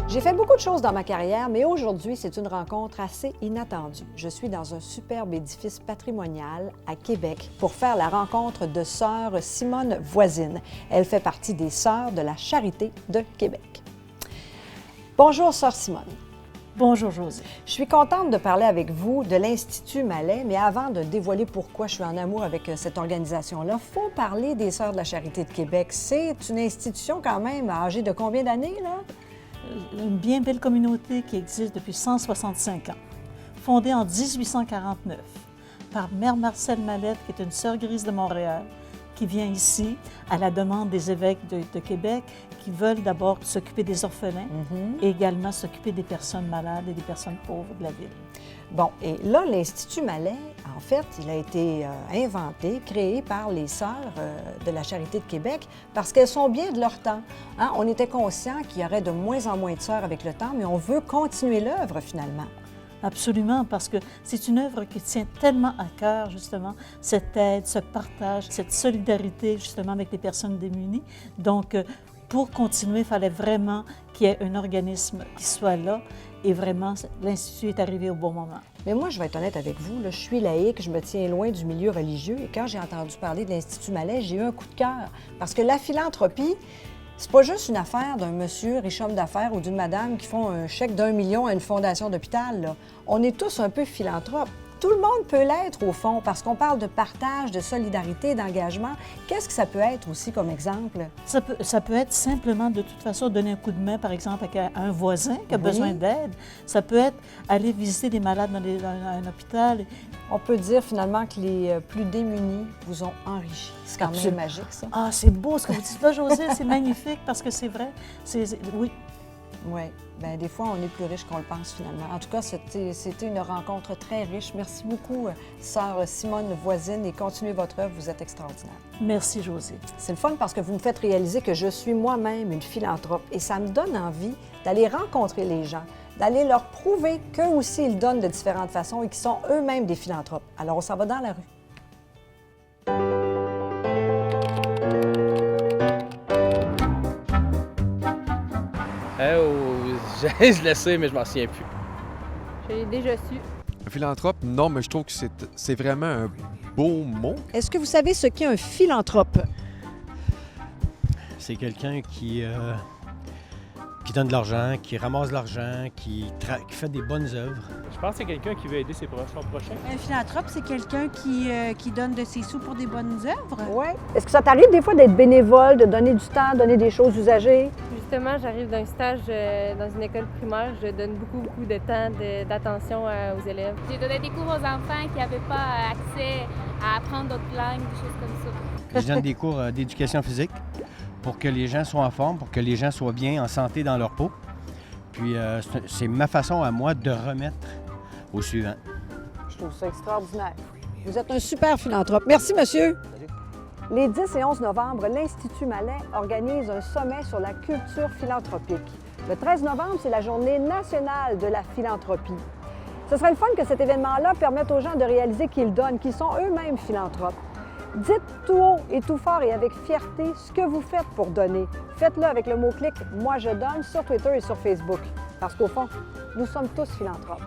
J'ai fait beaucoup de choses dans ma carrière, mais aujourd'hui, c'est une rencontre assez inattendue. Je suis dans un superbe édifice patrimonial à Québec pour faire la rencontre de sœur Simone Voisine. Elle fait partie des Sœurs de la Charité de Québec. Bonjour, sœur Simone. Bonjour, Josée. Je suis contente de parler avec vous de l'Institut Mallet, mais avant de dévoiler pourquoi je suis en amour avec cette organisation-là, il faut parler des Sœurs de la Charité de Québec. C'est une institution quand même âgée de combien d'années, là? Une bien belle communauté qui existe depuis 165 ans, fondée en 1849 par Mère Marcelle Mallet, qui est une sœur grise de Montréal, qui vient ici à la demande des évêques de Québec qui veulent d'abord s'occuper des orphelins et également s'occuper des personnes malades et des personnes pauvres de la ville. Bon, et là, l'Institut Mallet, en fait, il a été inventé, créé par les Sœurs de la Charité de Québec parce qu'elles sont bien de leur temps. Hein? On était conscient qu'il y aurait de moins en moins de sœurs avec le temps, mais on veut continuer l'œuvre finalement. Absolument, parce que c'est une œuvre qui tient tellement à cœur, justement, cette aide, ce partage, cette solidarité, justement, avec les personnes démunies. Donc, pour continuer, il fallait vraiment qu'il y ait un organisme qui soit là. Et vraiment, l'Institut est arrivé au bon moment. Mais moi, je vais être honnête avec vous, là, je suis laïque, je me tiens loin du milieu religieux. Et quand j'ai entendu parler de l'Institut Mallet, j'ai eu un coup de cœur. Parce que la philanthropie, c'est pas juste une affaire d'un monsieur riche homme d'affaires ou d'une madame qui font un chèque d'1 million à une fondation d'hôpital, là. On est tous un peu philanthropes. Tout le monde peut l'être, au fond, parce qu'on parle de partage, de solidarité, d'engagement. Qu'est-ce que ça peut être aussi comme exemple? Ça peut être simplement, de toute façon, donner un coup de main, par exemple, à un voisin qui a besoin d'aide. Ça peut être aller visiter des malades dans un hôpital. On peut dire finalement que les plus démunis vous ont enrichi. C'est quand même magique, ça. Ah, c'est beau ce que vous dites là, Josée, c'est magnifique parce que c'est vrai. Oui. Oui. Bien, des fois, on est plus riche qu'on le pense, finalement. En tout cas, c'était une rencontre très riche. Merci beaucoup, sœur Simone Voisine, et continuez votre œuvre. Vous êtes extraordinaire. Merci, Josée. C'est le fun parce que vous me faites réaliser que je suis moi-même une philanthrope et ça me donne envie d'aller rencontrer les gens, d'aller leur prouver qu'eux aussi, ils donnent de différentes façons et qu'ils sont eux-mêmes des philanthropes. Alors, on s'en va dans la rue. Je le sais, mais je m'en souviens plus. Je l'ai déjà su. Un philanthrope, non, mais je trouve que c'est vraiment un beau mot. Est-ce que vous savez ce qu'est un philanthrope? C'est quelqu'un qui donne de l'argent, qui ramasse de l'argent, qui fait des bonnes œuvres. Je pense que c'est quelqu'un qui veut aider son prochain. Un philanthrope, c'est quelqu'un qui donne de ses sous pour des bonnes œuvres. Oui. Est-ce que ça t'arrive des fois d'être bénévole, de donner du temps, donner des choses usagées? Justement, j'arrive d'un stage dans une école primaire. Je donne beaucoup de temps, d'attention aux élèves. J'ai donné des cours aux enfants qui n'avaient pas accès à apprendre d'autres langues, des choses comme ça. Je donne des cours d'éducation physique pour que les gens soient en forme, pour que les gens soient bien en santé dans leur peau. Puis c'est ma façon à moi de remettre au suivant. Je trouve ça extraordinaire. Vous êtes un super philanthrope. Merci, monsieur. Les 10 et 11 novembre, l'Institut Mallet organise un sommet sur la culture philanthropique. Le 13 novembre, c'est la Journée nationale de la philanthropie. Ce serait le fun que cet événement-là permette aux gens de réaliser qu'ils donnent, qu'ils sont eux-mêmes philanthropes. Dites tout haut et tout fort et avec fierté ce que vous faites pour donner. Faites-le avec le mot-clic « Moi je donne » sur Twitter et sur Facebook. Parce qu'au fond, nous sommes tous philanthropes.